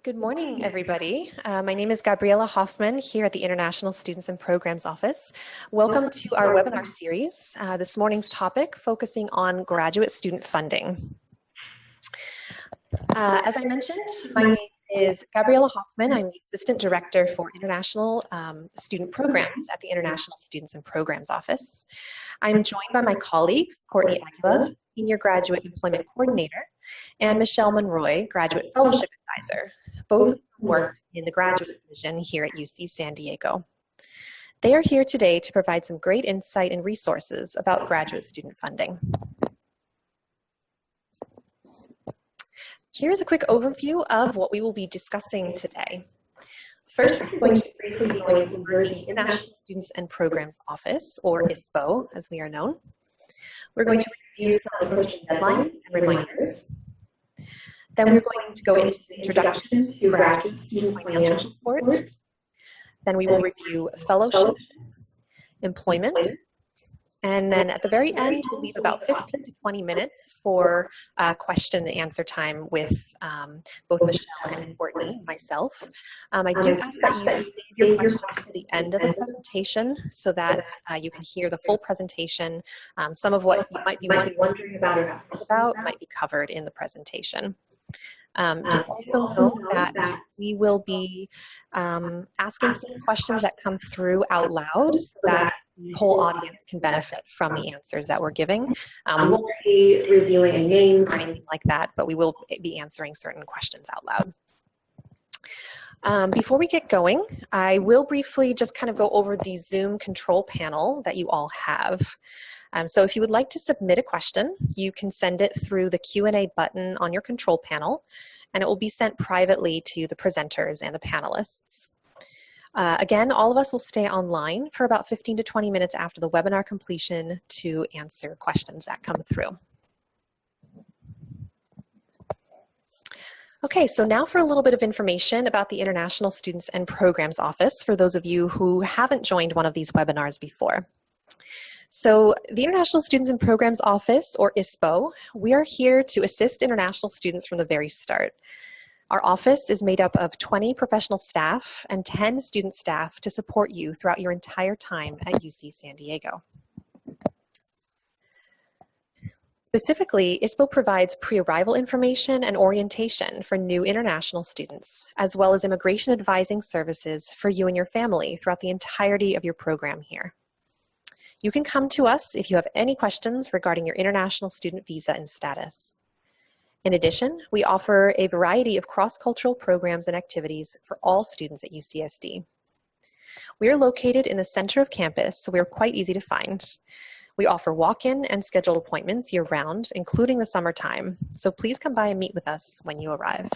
Good morning, everybody. My name is Gabriela Hoffman here at the International Students and Programs Office. Welcome to our webinar series. This morning's topic focusing on graduate student funding. As I mentioned, my name is Gabriela Hoffman. I'm the Assistant Director for International Student Programs at the International Students and Programs Office. I'm joined by my colleagues, Courtney Aguilar, Senior Graduate Employment Coordinator, and Michelle Monroy, Graduate Fellowship Advisor, both of whom work in the graduate division here at UC San Diego. They are here today to provide some great insight and resources about graduate student funding. Here's a quick overview of what we will be discussing today. First, I'm going to briefly be going over the International Students and Programs Office, or ISPO, as we are known. We're going to review some approaching deadlines and reminders. Then we're going to go into the introduction to graduate student financial support. Then we will review fellowship, employment, and then at the very end, we'll leave about 15 to 20 minutes for question and answer time with both Michelle and Courtney, myself. I do ask that you save your questions to the end of the presentation so that you can hear the full presentation. Some of what you might be wondering about might be covered in the presentation. Do also know that we will be asking some questions that come through out loud so that the whole audience can benefit from the answers that we're giving. We won't be reviewing names or anything like that, but we will be answering certain questions out loud. Before we get going, I will briefly just kind of go over the Zoom control panel that you all have. So if you would like to submit a question, you can send it through the Q&A button on your control panel, and it will be sent privately to the presenters and the panelists. Again, all of us will stay online for about 15 to 20 minutes after the webinar completion to answer questions that come through. Okay, so now for a little bit of information about the International Students and Programs Office for those of you who haven't joined one of these webinars before. So the International Students and Programs Office, or ISPO, we are here to assist international students from the very start. Our office is made up of 20 professional staff and 10 student staff to support you throughout your entire time at UC San Diego. Specifically, ISPO provides pre-arrival information and orientation for new international students, as well as immigration advising services for you and your family throughout the entirety of your program here. You can come to us if you have any questions regarding your international student visa and status. In addition, we offer a variety of cross-cultural programs and activities for all students at UCSD. We are located in the center of campus, so we are quite easy to find. We offer walk-in and scheduled appointments year-round, including the summertime, so please come by and meet with us when you arrive.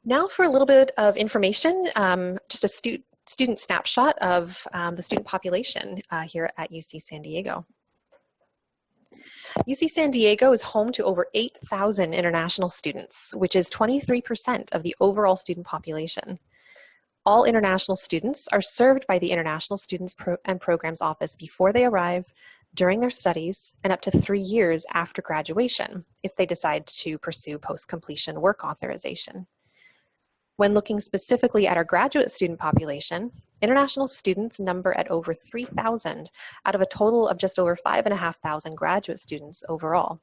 Now for a little bit of information, just a student snapshot of the student population here at UC San Diego. UC San Diego is home to over 8,000 international students, which is 23% of the overall student population. All international students are served by the International Students and Programs Office before they arrive, during their studies, and up to 3 years after graduation, if they decide to pursue post-completion work authorization. When looking specifically at our graduate student population, international students number at over 3,000 out of a total of just over 5,500 graduate students overall.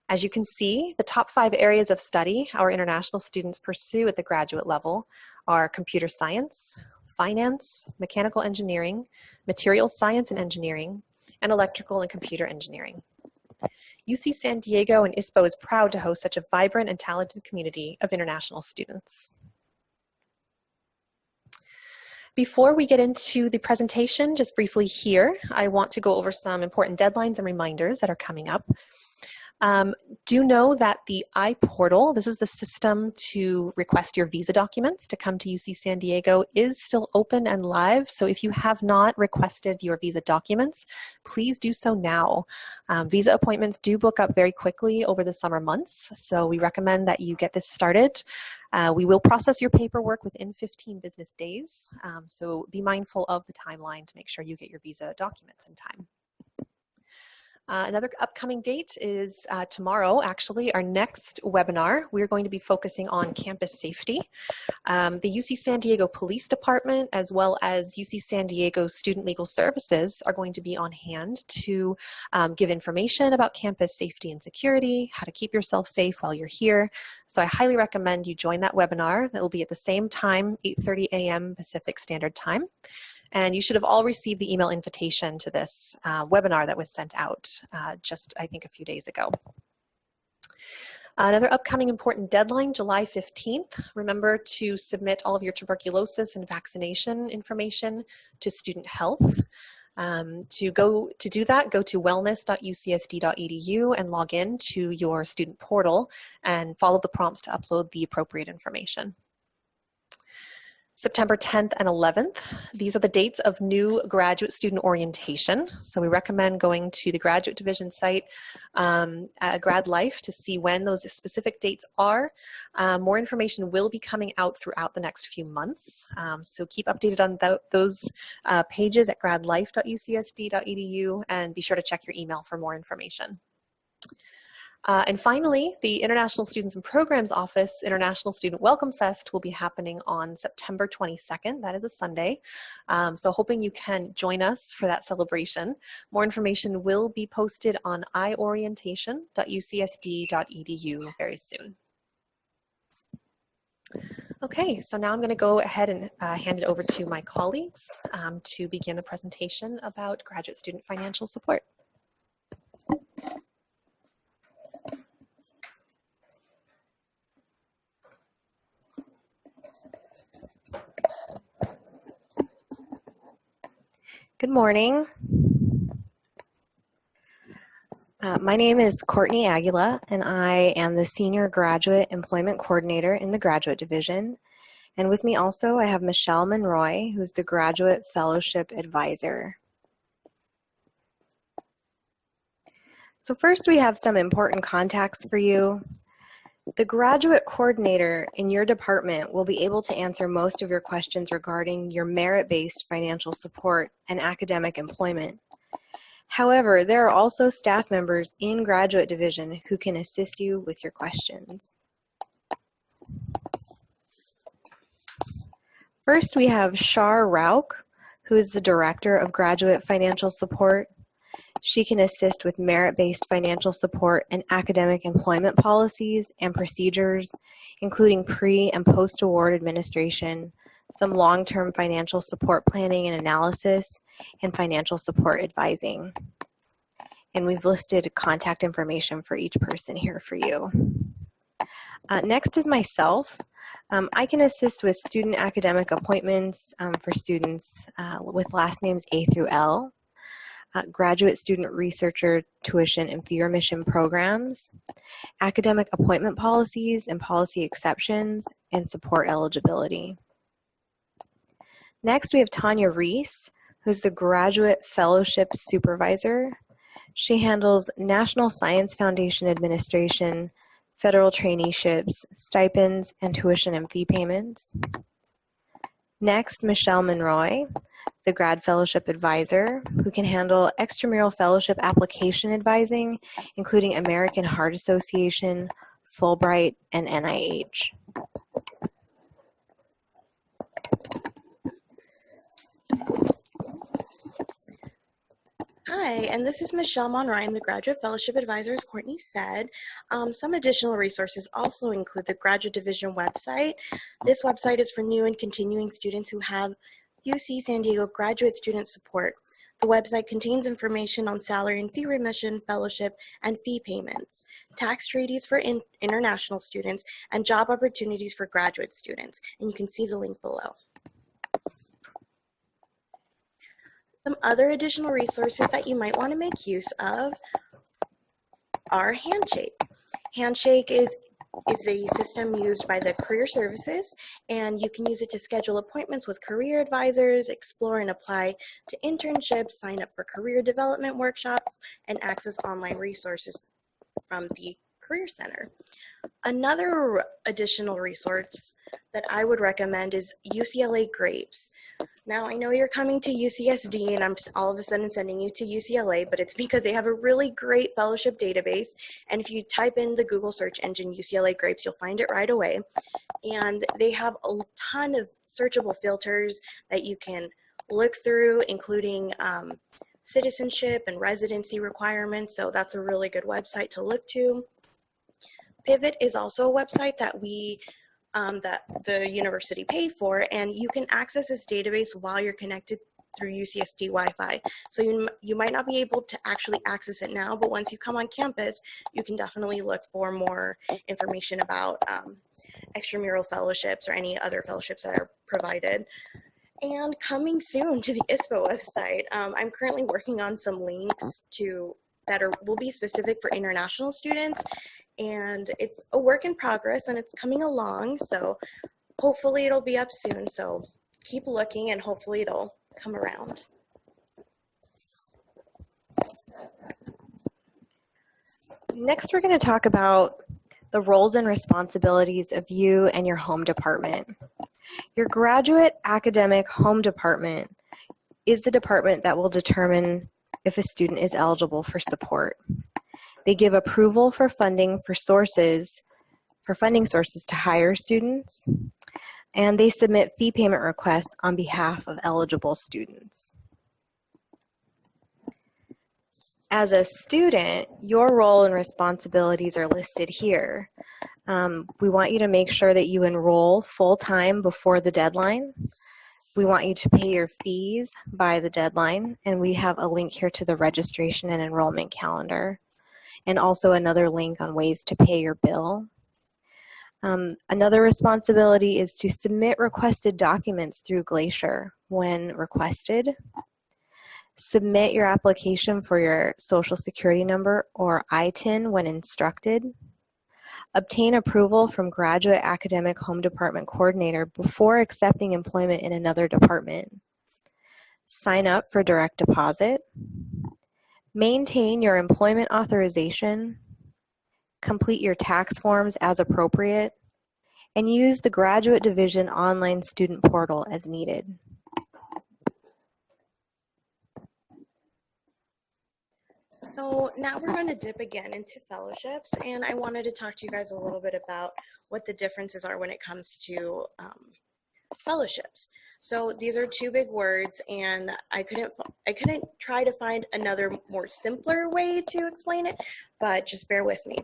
As you can see, the top 5 areas of study our international students pursue at the graduate level are computer science, finance, mechanical engineering, material science and engineering, and electrical and computer engineering. UC San Diego and ISPO is proud to host such a vibrant and talented community of international students. Before we get into the presentation, just briefly here, I want to go over some important deadlines and reminders that are coming up. Do know that the iPortal, this is the system to request your visa documents to come to UC San Diego, is still open and live. So if you have not requested your visa documents, please do so now. Visa appointments do book up very quickly over the summer months, so we recommend that you get this started. We will process your paperwork within 15 business days, so be mindful of the timeline to make sure you get your visa documents in time. Another upcoming date is tomorrow, actually, our next webinar. We're going to be focusing on campus safety. The UC San Diego Police Department, as well as UC San Diego Student Legal Services, are going to be on hand to give information about campus safety and security, how to keep yourself safe while you're here. So I highly recommend you join that webinar. That will be at the same time, 8:30 a.m. Pacific Standard Time. And you should have all received the email invitation to this webinar that was sent out just, I think, a few days ago. Another upcoming important deadline, July 15th. Remember to submit all of your tuberculosis and vaccination information to Student Health. To do that, go to wellness.ucsd.edu and log in to your student portal and follow the prompts to upload the appropriate information. September 10th and 11th. These are the dates of new graduate student orientation. So we recommend going to the graduate division site at Grad Life to see when those specific dates are. More information will be coming out throughout the next few months. So keep updated on those pages at gradlife.ucsd.edu and be sure to check your email for more information. And finally, the International Students and Programs Office International Student Welcome Fest will be happening on September 22nd. That is a Sunday. So hoping you can join us for that celebration. More information will be posted on iorientation.ucsd.edu very soon. Okay, so now I'm going to go ahead and hand it over to my colleagues to begin the presentation about graduate student financial support. Good morning. My name is Courtney Aguila, and I am the Senior Graduate Employment Coordinator in the Graduate Division. And with me also, I have Michelle Monroy, who's the Graduate Fellowship Advisor. So first, we have some important contacts for you. The Graduate Coordinator in your department will be able to answer most of your questions regarding your merit-based financial support and academic employment. However, there are also staff members in Graduate Division who can assist you with your questions. First, we have Shar Rauk, who is the Director of Graduate Financial Support. She can assist with merit-based financial support and academic employment policies and procedures, including pre- and post-award administration, some long-term financial support planning and analysis, and financial support advising. And we've listed contact information for each person here for you. Next is myself. I can assist with student academic appointments for students with last names A through L. Graduate student researcher tuition and fee remission programs, academic appointment policies and policy exceptions, and support eligibility. Next, we have Tanya Reese, who's the Graduate Fellowship Supervisor. She handles National Science Foundation administration, federal traineeships, stipends, and tuition and fee payments. Next, Michelle Monroy, the Grad Fellowship Advisor, who can handle extramural fellowship application advising, including American Heart Association, Fulbright, and NIH. Hi, and this is Michelle Monroy. I'm the Graduate Fellowship Advisor, as Courtney said. Some additional resources also include the Graduate Division website. This website is for new and continuing students who have UC San Diego Graduate Student Support. The website contains information on salary and fee remission, fellowship, and fee payments, tax treaties for international students, and job opportunities for graduate students. And you can see the link below. Some other additional resources that you might want to make use of are Handshake. Handshake is a system used by the Career Services, and you can use it to schedule appointments with career advisors, explore and apply to internships, sign up for career development workshops, and access online resources from the Career Center. Another additional resource that I would recommend is UCLA Grapes. Now, I know you're coming to UCSD and I'm all of a sudden sending you to UCLA, but it's because they have a really great fellowship database. And if you type in the Google search engine UCLA Grapes, you'll find it right away. And they have a ton of searchable filters that you can look through, including citizenship and residency requirements. So that's a really good website to look to. Pivot is also a website that that the university paid for, and you can access this database while you're connected through UCSD Wi-Fi. So you might not be able to actually access it now, but once you come on campus, you can definitely look for more information about extramural fellowships or any other fellowships that are provided. And coming soon to the ISPO website, I'm currently working on some links that will be specific for international students. And it's a work in progress and it's coming along, so hopefully it'll be up soon. So keep looking and hopefully it'll come around. Next, we're going to talk about the roles and responsibilities of you and your home department. Your graduate academic home department is the department that will determine if a student is eligible for support. They give approval for funding sources to hire students, and they submit fee payment requests on behalf of eligible students. As a student, your role and responsibilities are listed here. We want you to make sure that you enroll full-time before the deadline. We want you to pay your fees by the deadline, and we have a link here to the registration and enrollment calendar, and also another link on ways to pay your bill. Another responsibility is to submit requested documents through Glacier when requested. Submit your application for your Social Security number or ITIN when instructed. Obtain approval from Graduate Academic Home Department Coordinator before accepting employment in another department. Sign up for direct deposit. Maintain your employment authorization, complete your tax forms as appropriate, and use the Graduate Division online student portal as needed. So now we're going to dip again into fellowships, and I wanted to talk to you guys a little bit about what the differences are when it comes to fellowships. So these are two big words, and I couldn't try to find another more simpler way to explain it, but just bear with me.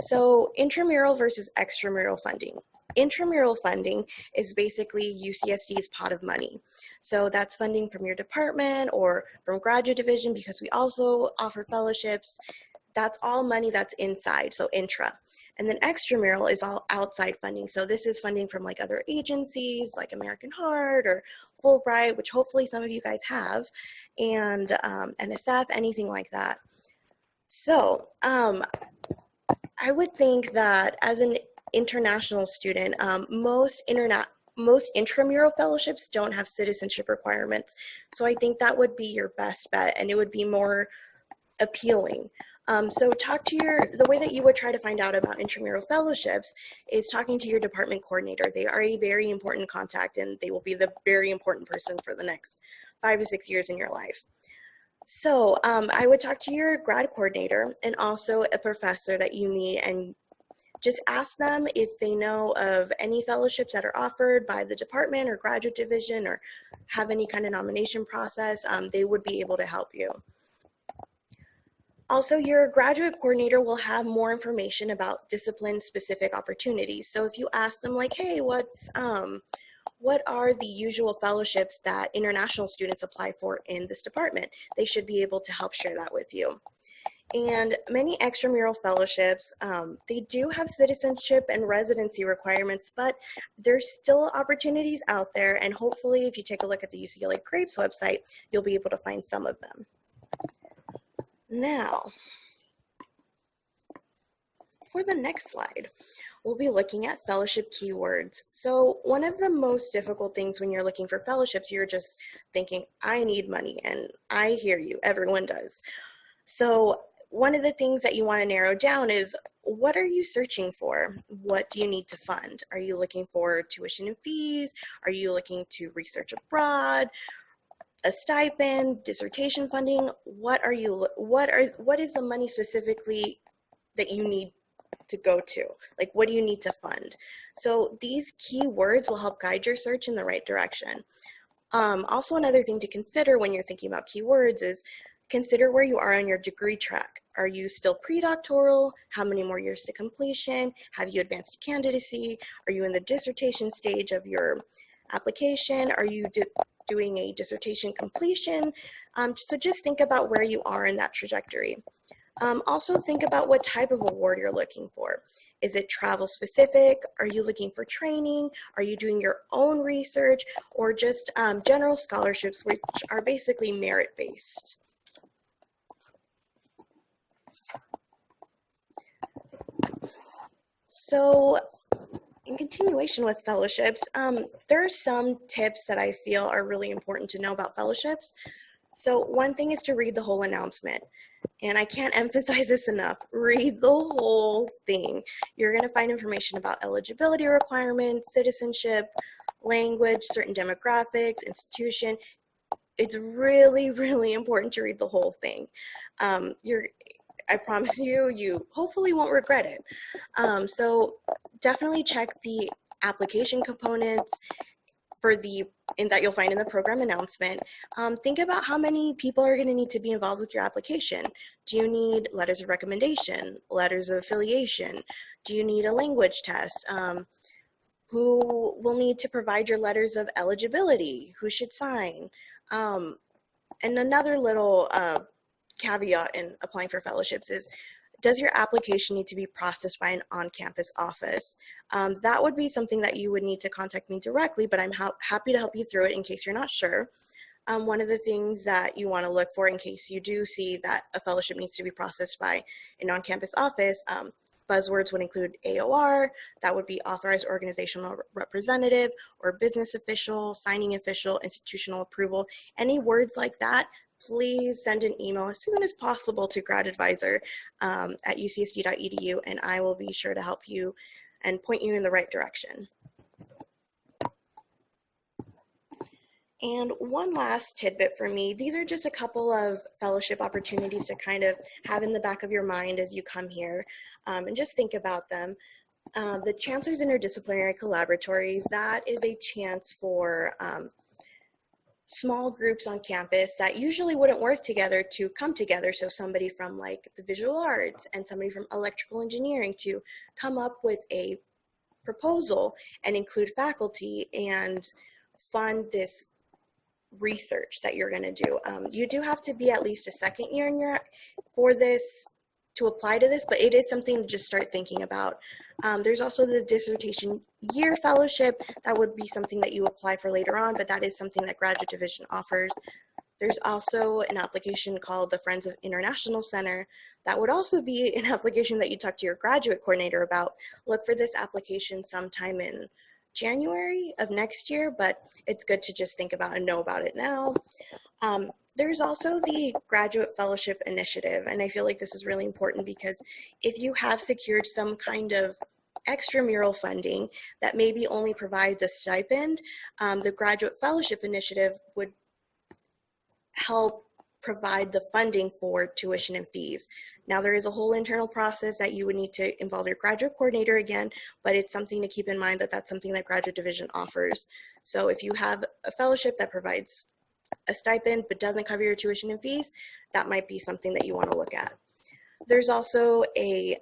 So intramural versus extramural funding. Intramural funding is basically UCSD's pot of money. So that's funding from your department or from graduate division, because we also offer fellowships. That's all money that's inside, so intra. And then extramural is all outside funding. So this is funding from like other agencies like American Heart or Fulbright, which hopefully some of you guys have, and NSF, anything like that. So I would think that as an international student, most intramural fellowships don't have citizenship requirements. So I think that would be your best bet, and it would be more appealing. So the way that you would try to find out about intramural fellowships is talking to your department coordinator. They are a very important contact, and they will be the very important person for the next 5 to 6 years in your life. So I would talk to your grad coordinator and also a professor that you meet, and just ask them if they know of any fellowships that are offered by the department or graduate division or have any kind of nomination process. They would be able to help you. Also, your graduate coordinator will have more information about discipline-specific opportunities. So if you ask them like, hey, what are the usual fellowships that international students apply for in this department? They should be able to help share that with you. And many extramural fellowships, they do have citizenship and residency requirements, but there's still opportunities out there, and hopefully if you take a look at the UCLA Grapes website, you'll be able to find some of them. Now, for the next slide, we'll be looking at fellowship keywords. So one of the most difficult things when you're looking for fellowships, you're just thinking, I need money, and I hear you, everyone does. So one of the things that you want to narrow down is, what are you searching for? What do you need to fund? Are you looking for tuition and fees? Are you looking to research abroad, a stipend, dissertation funding? What is the money specifically that you need to go to? Like, what do you need to fund? So these keywords will help guide your search in the right direction. Also, another thing to consider when you're thinking about keywords is consider where you are on your degree track. Are you still pre-doctoral? How many more years to completion? Have you advanced to candidacy? Are you in the dissertation stage of your application? Are you doing a dissertation completion? So just think about where you are in that trajectory. Also think about what type of award you're looking for. Is it travel specific? Are you looking for training? Are you doing your own research, or just general scholarships, which are basically merit-based? So in continuation with fellowships, there are some tips that I feel are really important to know about fellowships. So one thing is to read the whole announcement. And I can't emphasize this enough. Read the whole thing. You're going to find information about eligibility requirements, citizenship, language, certain demographics, institution. It's really, really important to read the whole thing. I promise you hopefully won't regret it. So definitely check the application components that you'll find in the program announcement. Think about how many people are going to need to be involved with your application. Do you need letters of recommendation, letters of affiliation? Do you need a language test? Who will need to provide your letters of eligibility? Who should sign? And another little caveat in applying for fellowships is, does your application need to be processed by an on-campus office? That would be something that you would need to contact me directly, but I'm happy to help you through it in case you're not sure. One of the things that you want to look for in case you do see that a fellowship needs to be processed by an on-campus office, buzzwords would include AOR, that would be authorized organizational representative, or business official, signing official, institutional approval. Any words like that, please send an email as soon as possible to GradAdvisor at ucsd.edu, and I will be sure to help you and point you in the right direction. And one last tidbit for me, these are just a couple of fellowship opportunities to kind of have in the back of your mind as you come here, and just think about them. The Chancellor's Interdisciplinary Collaboratories, that is a chance for small groups on campus that usually wouldn't work together to come together. So somebody from like the visual arts and somebody from electrical engineering to come up with a proposal and include faculty and fund this research that you're going to do. You do have to be at least a second year for this to apply to this, but it is something to just start thinking about. There's also the dissertation year fellowship. That would be something that you apply for later on, but that is something that Graduate Division offers. There's also an application called the Friends of International Center. That would also be an application that you talk to your graduate coordinator about. Look for this application sometime in January of next year, but it's good to just think about and know about it now. There's also the Graduate Fellowship Initiative, and I feel like this is really important because if you have secured some kind of extramural funding that maybe only provides a stipend, the Graduate Fellowship Initiative would help provide the funding for tuition and fees. Now, there is a whole internal process that you would need to involve your graduate coordinator again, but it's something to keep in mind that that's something that Graduate Division offers. So if you have a fellowship that provides a stipend but doesn't cover your tuition and fees, that might be something that you want to look at. There's also a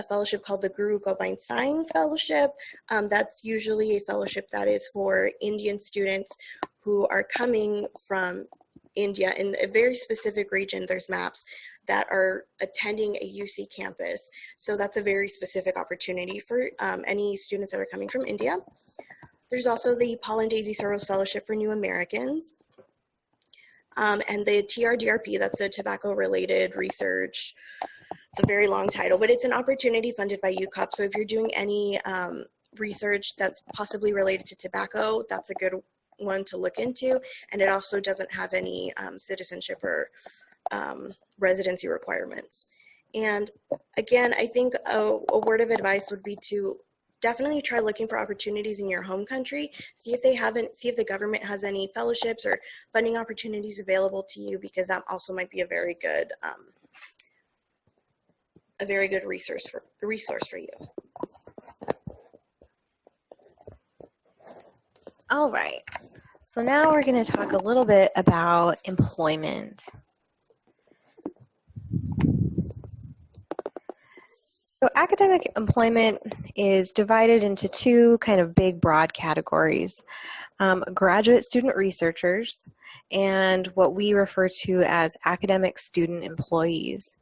fellowship called the Guru Gobind Singh Fellowship. That's usually a fellowship that is for Indian students who are coming from India in a very specific region. There's maps that are attending a UC campus. So that's a very specific opportunity for any students that are coming from India. There's also the Paul and Daisy Soros Fellowship for New Americans. And the TRDRP, that's a tobacco-related research. It's a very long title, but it's an opportunity funded by UCOP. So if you're doing any research that's possibly related to tobacco, that's a good one to look into. And it also doesn't have any citizenship or residency requirements. And again, I think a word of advice would be to definitely try looking for opportunities in your home country. See if the government has any fellowships or funding opportunities available to you, because that also might be a very good resource for you. All right, so now we're going to talk a little bit about employment. So academic employment is divided into two kind of big broad categories. Graduate student researchers and what we refer to as academic student employees.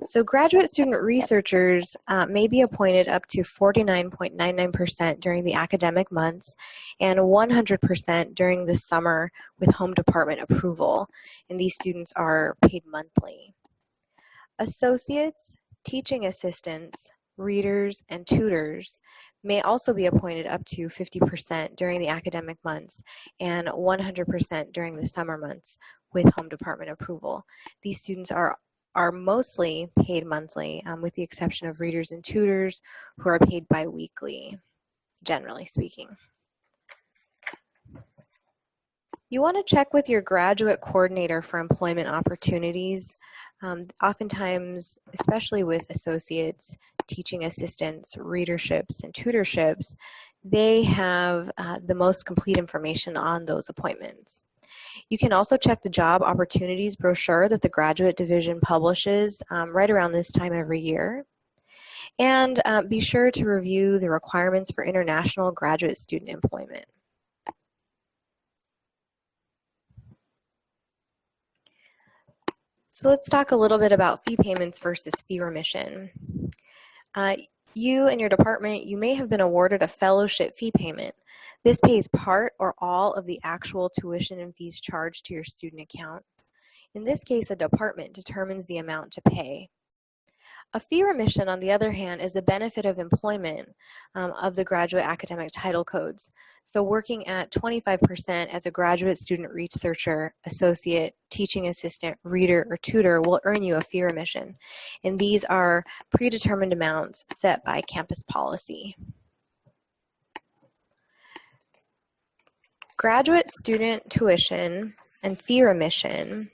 So graduate student researchers may be appointed up to 49.99% during the academic months and 100% during the summer with home department approval, and these students are paid monthly. Associates, teaching assistants, readers, and tutors may also be appointed up to 50% during the academic months and 100% during the summer months with home department approval. These students are mostly paid monthly, with the exception of readers and tutors who are paid bi-weekly, generally speaking. You want to check with your graduate coordinator for employment opportunities. Oftentimes, especially with associates, teaching assistants, readerships, and tutorships, they have the most complete information on those appointments. You can also check the job opportunities brochure that the Graduate Division publishes right around this time every year. And be sure to review the requirements for international graduate student employment. So let's talk a little bit about fee payments versus fee remission. You and your department, you may have been awarded a fellowship fee payment. This pays part or all of the actual tuition and fees charged to your student account. In this case, a department determines the amount to pay. A fee remission, on the other hand, is a benefit of employment of the graduate academic title codes. So working at 25% as a graduate student researcher, associate, teaching assistant, reader, or tutor will earn you a fee remission. And these are predetermined amounts set by campus policy. Graduate student tuition and fee remission.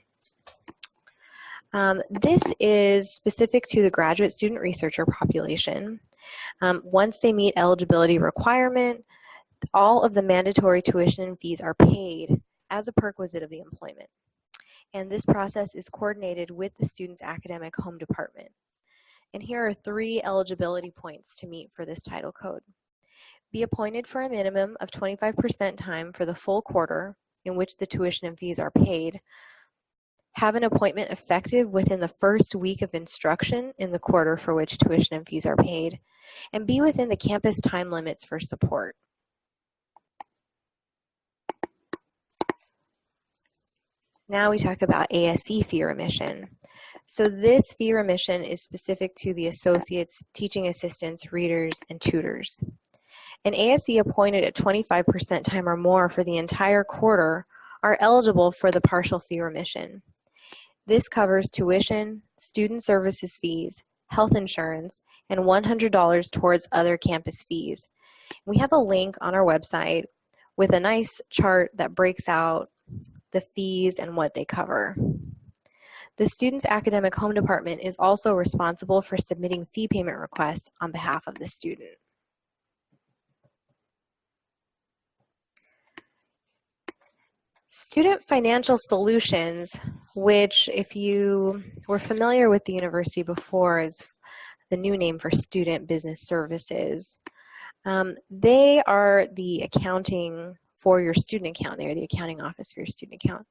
This is specific to the graduate student researcher population. Once they meet eligibility requirement, all of the mandatory tuition and fees are paid as a perquisite of the employment. And this process is coordinated with the student's academic home department. And here are 3 eligibility points to meet for this title code. Be appointed for a minimum of 25% time for the full quarter in which the tuition and fees are paid. Have an appointment effective within the first week of instruction in the quarter for which tuition and fees are paid, and be within the campus time limits for support. Now we talk about ASE fee remission. So this fee remission is specific to the associates, teaching assistants, readers, and tutors. An ASE appointed at 25% time or more for the entire quarter are eligible for the partial fee remission. This covers tuition, student services fees, health insurance, and $100 towards other campus fees. We have a link on our website with a nice chart that breaks out the fees and what they cover. The student's academic home department is also responsible for submitting fee payment requests on behalf of the student. Student Financial Solutions, which if you were familiar with the university before is the new name for Student Business Services, they are the accounting for your student account. They are the accounting office for your student account.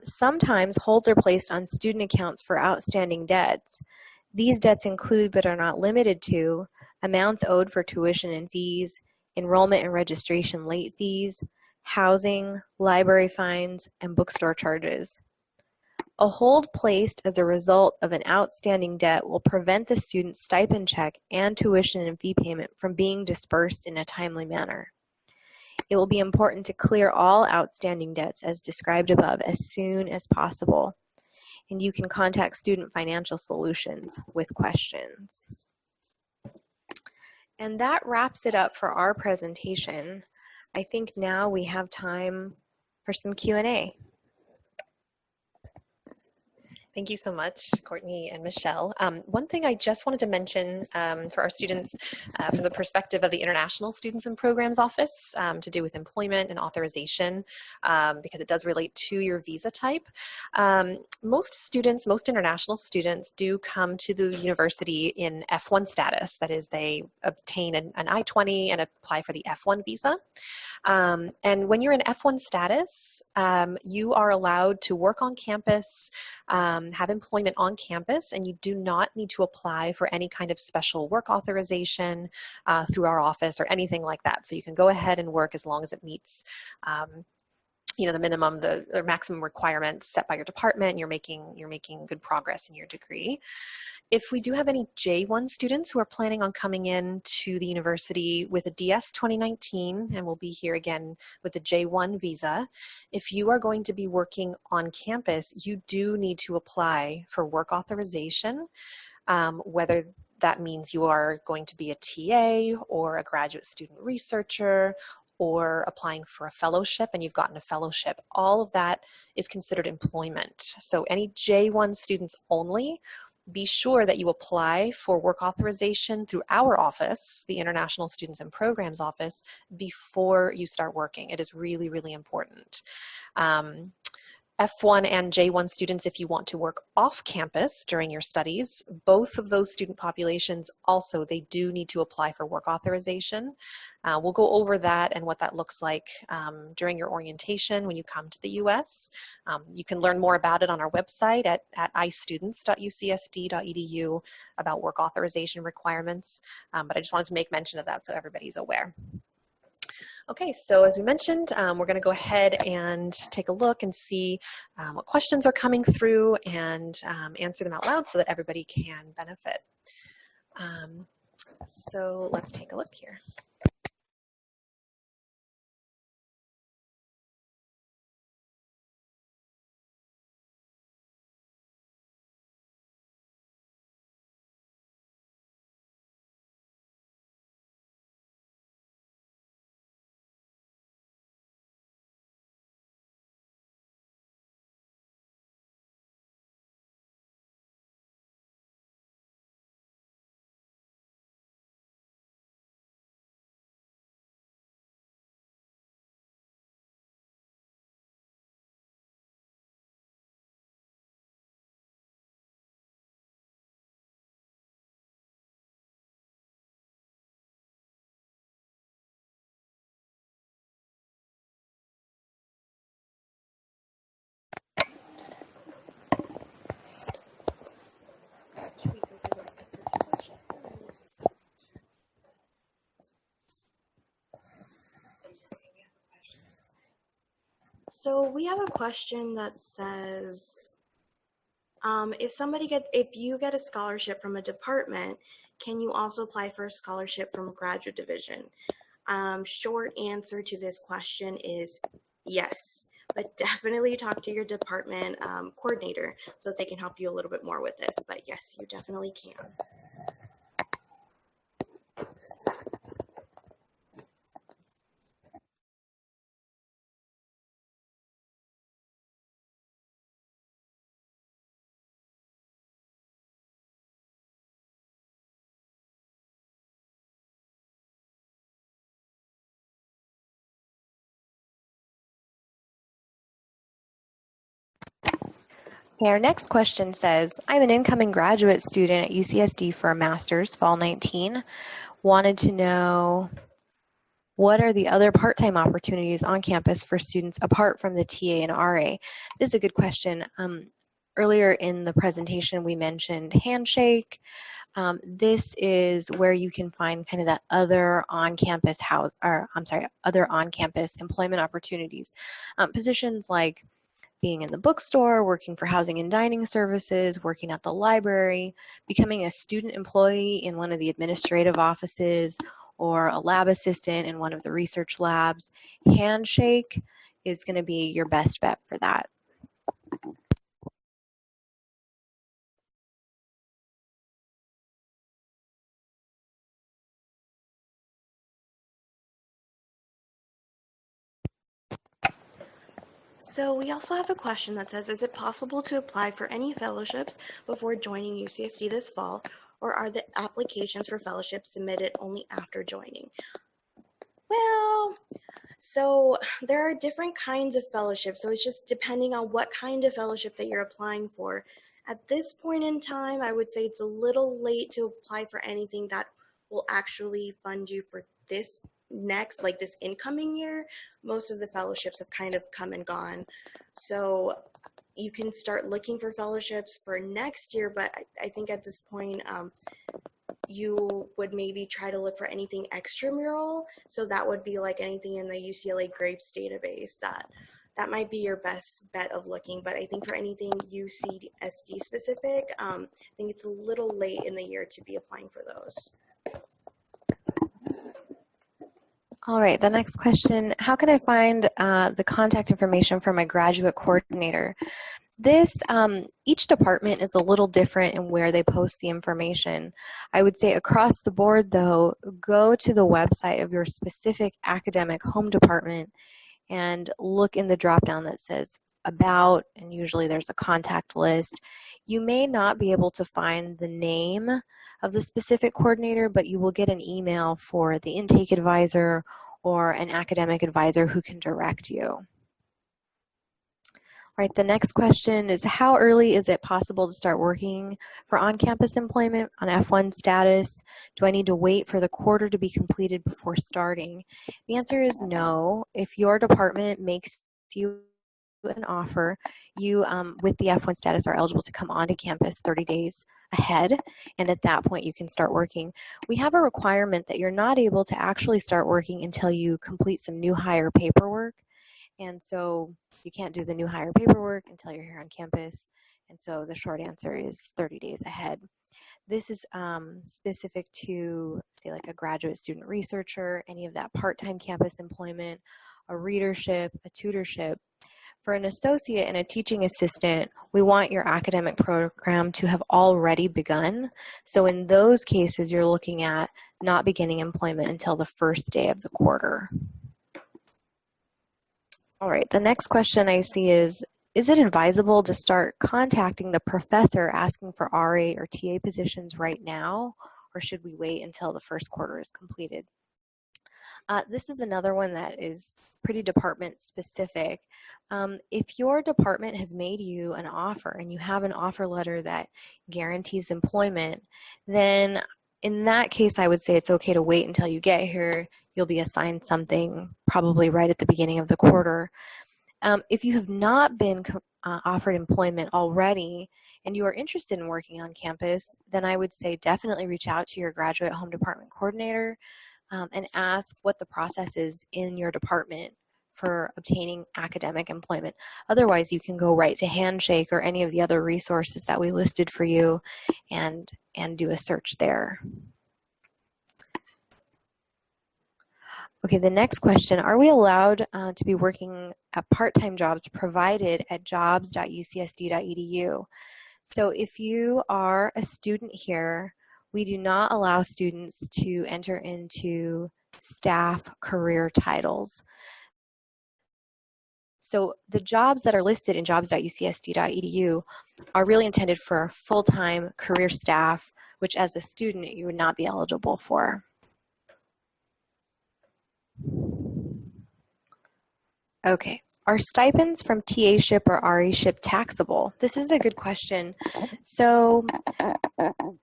Sometimes holds are placed on student accounts for outstanding debts. These debts include, but are not limited to, amounts owed for tuition and fees, enrollment and registration late fees, housing, library fines, and bookstore charges. A hold placed as a result of an outstanding debt will prevent the student's stipend check and tuition and fee payment from being dispersed in a timely manner. It will be important to clear all outstanding debts as described above as soon as possible. and you can contact Student Financial Solutions with questions. And that wraps it up for our presentation. I think now we have time for some Q&A. Thank you so much, Courtney and Michelle. One thing I just wanted to mention for our students from the perspective of the International Students and Programs Office to do with employment and authorization, because it does relate to your visa type. Most students, most international students do come to the university in F1 status. That is, they obtain an I-20 and apply for the F1 visa. And when you're in F1 status, you are allowed to work on campus, have employment on campus, and you do not need to apply for any kind of special work authorization through our office or anything like that. So you can go ahead and work as long as it meets the minimum, the maximum requirements set by your department, and you're making good progress in your degree. If we do have any J1 students who are planning on coming in to the university with a DS 2019, and we'll be here again with the J1 visa, if you are going to be working on campus, you do need to apply for work authorization, whether that means you are going to be a TA or a graduate student researcher or applying for a fellowship and you've gotten a fellowship. All of that is considered employment. So any J1 students only, be sure that you apply for work authorization through our office, the International Students and Programs Office, before you start working. It is really, really important. F1 and J1 students, if you want to work off campus during your studies, both of those student populations also, they do need to apply for work authorization. We'll go over that and what that looks like during your orientation when you come to the US. You can learn more about it on our website at istudents.ucsd.edu about work authorization requirements, but I just wanted to make mention of that so everybody's aware. Okay, so as we mentioned, we're going to go ahead and take a look and see what questions are coming through and answer them out loud so that everybody can benefit. So let's take a look here. So we have a question that says, if you get a scholarship from a department, can you also apply for a scholarship from a graduate division? Short answer to this question is yes, but definitely talk to your department coordinator so that they can help you a little bit more with this. But yes, you definitely can. Okay, our next question says, I'm an incoming graduate student at UCSD for a master's, fall 19. Wanted to know, what are the other part-time opportunities on campus for students apart from the TA and RA? This is a good question. Earlier in the presentation, we mentioned Handshake. This is where you can find kind of that other on-campus other on-campus employment opportunities. Positions like being in the bookstore, working for housing and dining services, working at the library, becoming a student employee in one of the administrative offices, or a lab assistant in one of the research labs. Handshake is going to be your best bet for that. So we also have a question that says, is it possible to apply for any fellowships before joining UCSD this fall, or are the applications for fellowships submitted only after joining? Well, so there are different kinds of fellowships, so it's just depending on what kind of fellowship that you're applying for. At this point in time, I would say it's a little late to apply for anything that will actually fund you for this next, like this incoming year. Most of the fellowships have kind of come and gone. So you can start looking for fellowships for next year, but I think at this point, you would maybe try to look for anything extramural. So that would be like anything in the UCLA Grapes database. That might be your best bet of looking. But I think for anything UCSD specific, I think it's a little late in the year to be applying for those. All right, the next question, how can I find the contact information for my graduate coordinator? This, each department is a little different in where they post the information. I would say across the board though, go to the website of your specific academic home department and look in the drop-down that says about, and usually there's a contact list. You may not be able to find the name of the specific coordinator, but you will get an email for the intake advisor or an academic advisor who can direct you. All right, the next question is, how early is it possible to start working for on-campus employment on F1 status? Do I need to wait for the quarter to be completed before starting? The answer is no. If your department makes you an offer, you with the F1 status are eligible to come onto campus 30 days ahead, and at that point you can start working. We have a requirement that you're not able to actually start working until you complete some new hire paperwork, and so you can't do the new hire paperwork until you're here on campus, and so the short answer is 30 days ahead. This is specific to, say, like a graduate student researcher, any of that part-time campus employment, a readership, a tutorship. For an associate and a teaching assistant, we want your academic program to have already begun. So in those cases, you're looking at not beginning employment until the first day of the quarter. All right, the next question I see is it advisable to start contacting the professor asking for RA or TA positions right now, or should we wait until the first quarter is completed? This is another one that is pretty department specific. If your department has made you an offer and you have an offer letter that guarantees employment, then in that case I would say it's okay to wait until you get here. You'll be assigned something probably right at the beginning of the quarter. If you have not been offered employment already and you are interested in working on campus, then I would say definitely reach out to your graduate home department coordinator and ask what the process is in your department for obtaining academic employment. Otherwise, you can go right to Handshake or any of the other resources that we listed for you and do a search there. Okay, the next question, are we allowed to be working at part-time jobs provided at jobs.ucsd.edu? So if you are a student here, we do not allow students to enter into staff career titles. So the jobs that are listed in jobs.ucsd.edu are really intended for full-time career staff, which as a student you would not be eligible for. Okay, are stipends from TA-ship or RE-ship taxable? This is a good question. So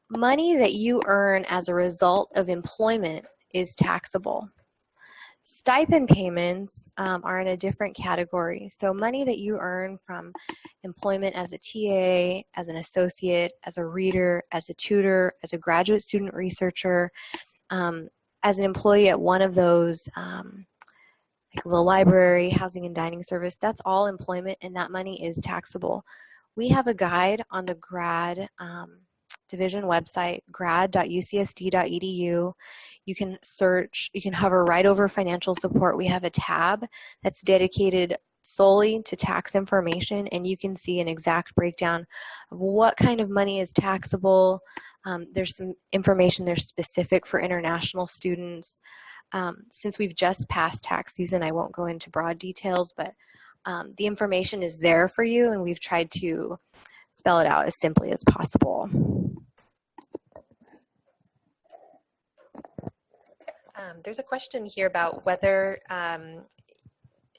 money that you earn as a result of employment is taxable. Stipend payments are in a different category. So money that you earn from employment as a TA, as an associate, as a reader, as a tutor, as a graduate student researcher, as an employee at one of those like the library, housing and dining service, that's all employment and that money is taxable. We have a guide on the GRAD division website, grad.ucsd.edu. You can search, you can hover right over financial support. We have a tab that's dedicated solely to tax information, and you can see an exact breakdown of what kind of money is taxable. There's some information there specific for international students. Since we've just passed tax season, I won't go into broad details, but The information is there for you, and we've tried to spell it out as simply as possible. There's a question here about whether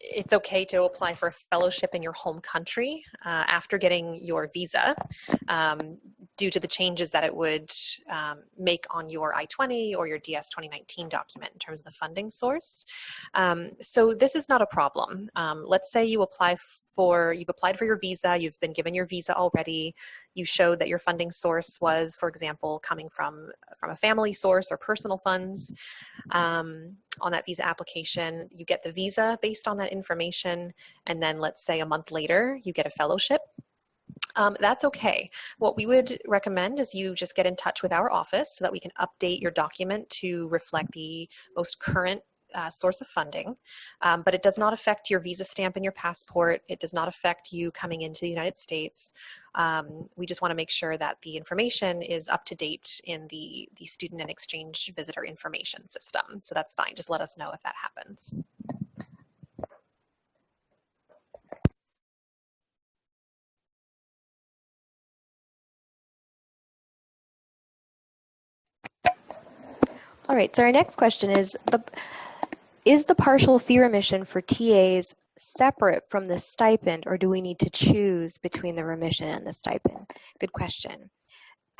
it's okay to apply for a fellowship in your home country after getting your visa due to the changes that it would make on your I-20 or your DS 2019 document in terms of the funding source. So this is not a problem. Let's say you've applied for your visa, you've been given your visa already, you showed that your funding source was, for example, coming from a family source or personal funds. On that visa application, you get the visa based on that information, and then let's say a month later, you get a fellowship. That's okay. What we would recommend is you just get in touch with our office so that we can update your document to reflect the most current source of funding, but it does not affect your visa stamp in your passport. It does not affect you coming into the United States. We just want to make sure that the information is up to date in the student and exchange visitor information system. So that's fine. Just let us know if that happens. All right, so our next question is the partial fee remission for TAs separate from the stipend, or do we need to choose between the remission and the stipend? Good question.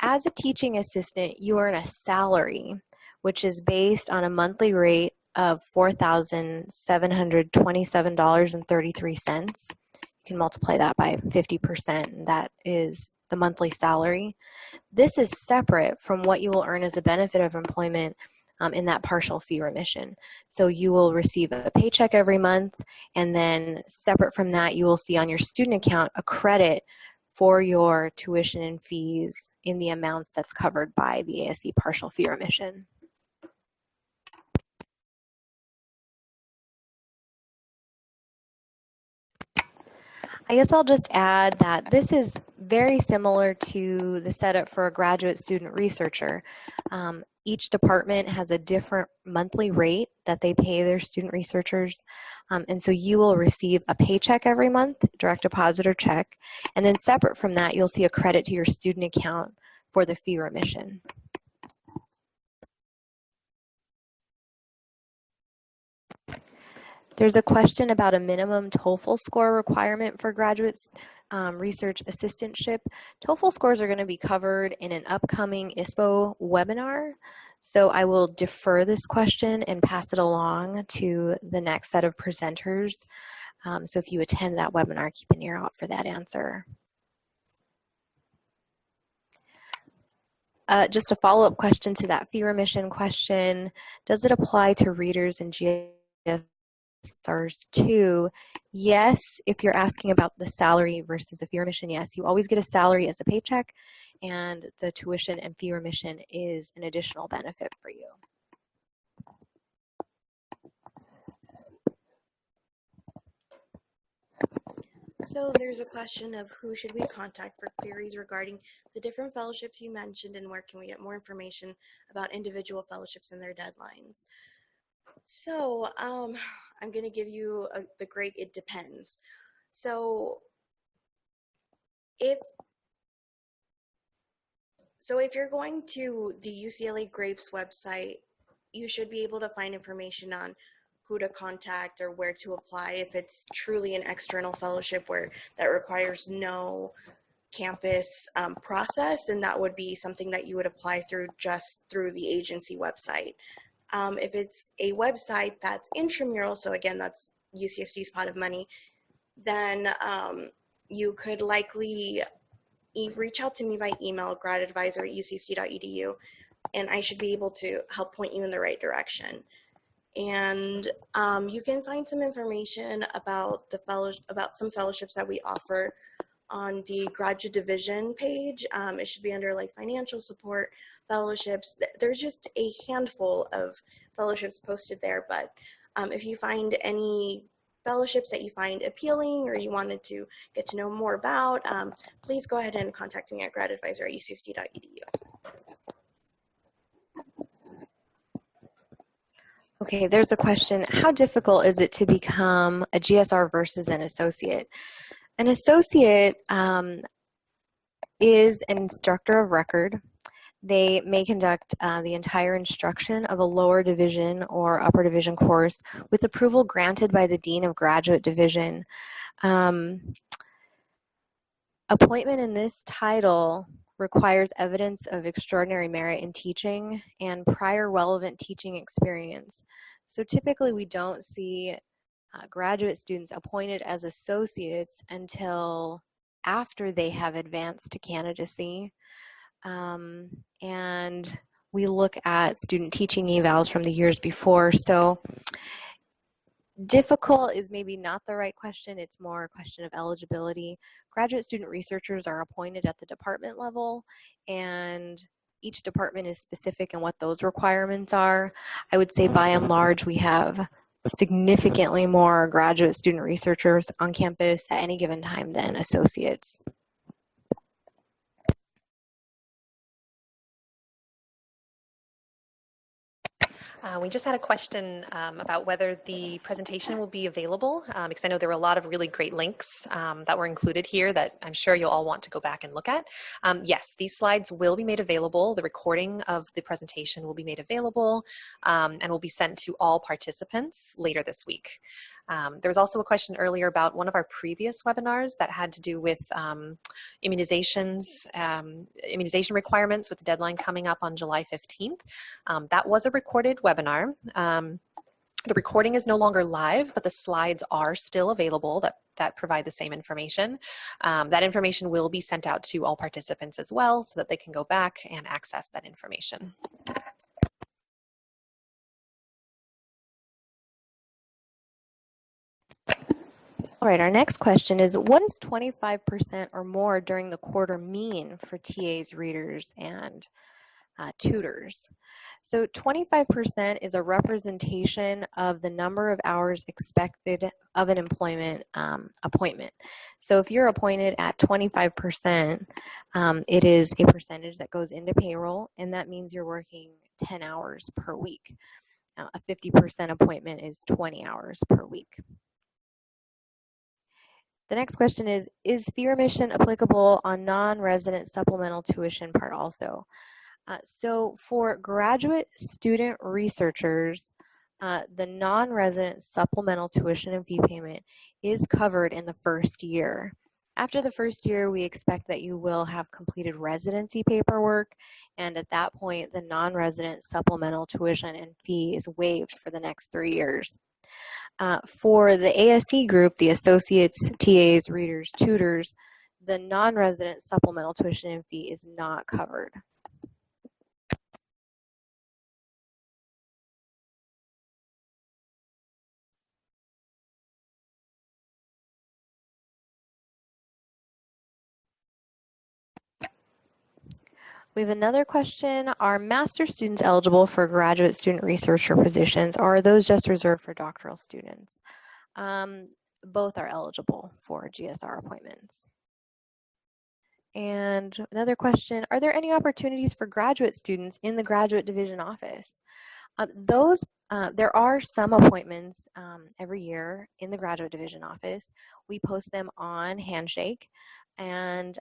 As a teaching assistant, you earn a salary, which is based on a monthly rate of $4,727.33. You can multiply that by 50%, and that is the monthly salary. This is separate from what you will earn as a benefit of employment in that partial fee remission. So you will receive a paycheck every month, and then separate from that, you will see on your student account a credit for your tuition and fees in the amounts that's covered by the ASC partial fee remission. I guess I'll just add that this is very similar to the setup for a graduate student researcher. Each department has a different monthly rate that they pay their student researchers. And so you will receive a paycheck every month, direct deposit or check. And then separate from that, you'll see a credit to your student account for the fee remission. There's a question about a minimum TOEFL score requirement for graduate research assistantship. TOEFL scores are going to be covered in an upcoming ISPO webinar, so I will defer this question and pass it along to the next set of presenters. So if you attend that webinar, keep an ear out for that answer. Just a follow-up question to that fee remission question. Does it apply to readers in GSRTF? Yes, if you're asking about the salary versus the fee remission, yes, you always get a salary as a paycheck, and the tuition and fee remission is an additional benefit for you. So there's a question of who should we contact for queries regarding the different fellowships you mentioned, and where can we get more information about individual fellowships and their deadlines. So I'm going to give you the great it depends. So if you're going to the UCLA Grapes website, you should be able to find information on who to contact or where to apply if it's truly an external fellowship that requires no campus process, and that would be something that you would apply just through the agency website. If it's a website that's intramural, so again, that's UCSD's pot of money, then you could likely reach out to me by email, gradadvisor@ucsd.edu, and I should be able to help point you in the right direction. And you can find some information about some fellowships that we offer on the graduate division page. It should be under like financial support fellowships. There's just a handful of fellowships posted there, but if you find any fellowships that you find appealing or you wanted to get to know more about, please go ahead and contact me at gradadvisor@ucsd.edu. Okay, there's a question. How difficult is it to become a GSR versus an associate? An associate is an instructor of record. They may conduct the entire instruction of a lower division or upper division course with approval granted by the Dean of Graduate Division. Appointment in this title requires evidence of extraordinary merit in teaching and prior relevant teaching experience. So typically we don't see graduate students appointed as associates until after they have advanced to candidacy. And we look at student teaching evals from the years before. So difficult is maybe not the right question. It's more a question of eligibility. Graduate student researchers are appointed at the department level, and each department is specific in what those requirements are. I would say by and large we have significantly more graduate student researchers on campus at any given time than associates. We just had a question about whether the presentation will be available, because I know there were a lot of really great links that were included here that I'm sure you'll all want to go back and look at. Yes, these slides will be made available. The recording of the presentation will be made available and will be sent to all participants later this week. There was also a question earlier about one of our previous webinars that had to do with immunization requirements, with the deadline coming up on July 15th. That was a recorded webinar. The recording is no longer live, but the slides are still available that provide the same information. That information will be sent out to all participants as well so that they can go back and access that information. All right, our next question is, what is 25% or more during the quarter mean for TAs, readers, and tutors? So 25% is a representation of the number of hours expected of an employment appointment. So if you're appointed at 25%, it is a percentage that goes into payroll, and that means you're working 10 hours per week. A 50% appointment is 20 hours per week. The next question is fee remission applicable on non-resident supplemental tuition part also? So for graduate student researchers, the non-resident supplemental tuition and fee payment is covered in the first year. After the first year, we expect that you will have completed residency paperwork, and at that point, the non-resident supplemental tuition and fee is waived for the next 3 years. For the ASC group, the associates, TAs, readers, tutors, the non-resident supplemental tuition and fee is not covered. We have another question. Are master students eligible for graduate student researcher positions, or are those just reserved for doctoral students? Both are eligible for GSR appointments. And another question, are there any opportunities for graduate students in the graduate division office? There are some appointments every year in the graduate division office. We post them on Handshake, and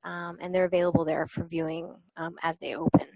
they're available there for viewing as they open.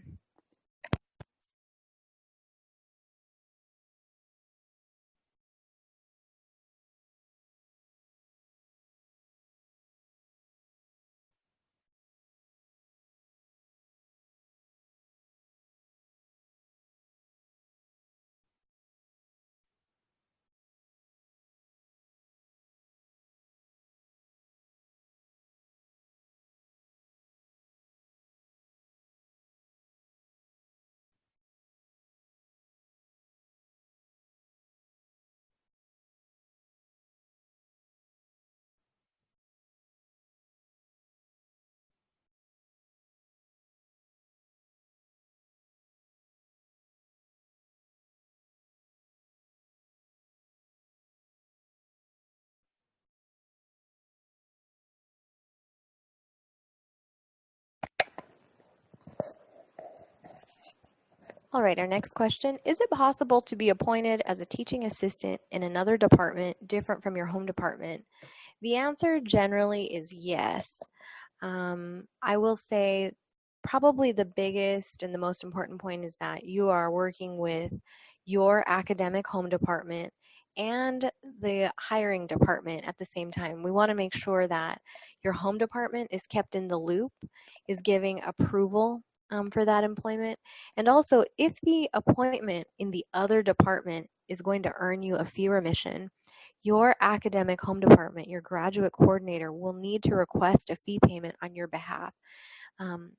All right, our next question. Is it possible to be appointed as a teaching assistant in another department different from your home department? The answer generally is yes. I will say probably the biggest and the most important point is that you are working with your academic home department and the hiring department at the same time. We want to make sure that your home department is kept in the loop, is giving approval for that employment. And also, if the appointment in the other department is going to earn you a fee remission, your academic home department, your graduate coordinator, will need to request a fee payment on your behalf.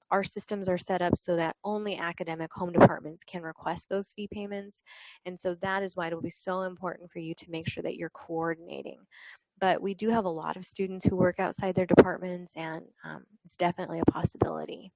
Our systems are set up so that only academic home departments can request those fee payments. And so that is why it will be so important for you to make sure that you're coordinating. But we do have a lot of students who work outside their departments, and it's definitely a possibility.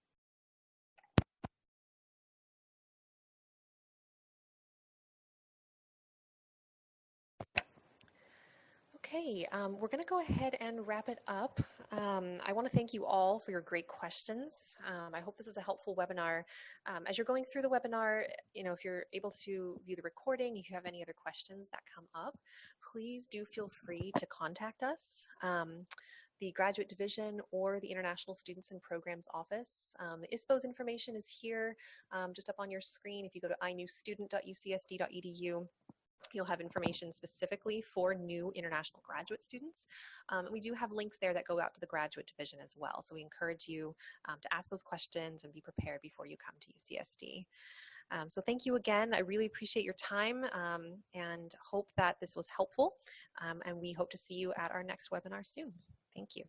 Okay, we're going to go ahead and wrap it up. I want to thank you all for your great questions. I hope this is a helpful webinar. As you're going through the webinar, if you're able to view the recording, if you have any other questions that come up, please do feel free to contact us. The Graduate Division or the International Students and Programs Office. The ISPO's information is here, just up on your screen. If you go to inewstudent.ucsd.edu, you'll have information specifically for new international graduate students. We do have links there that go out to the Graduate Division as well. So we encourage you to ask those questions and be prepared before you come to UCSD. So thank you again. I really appreciate your time and hope that this was helpful. And we hope to see you at our next webinar soon. Thank you.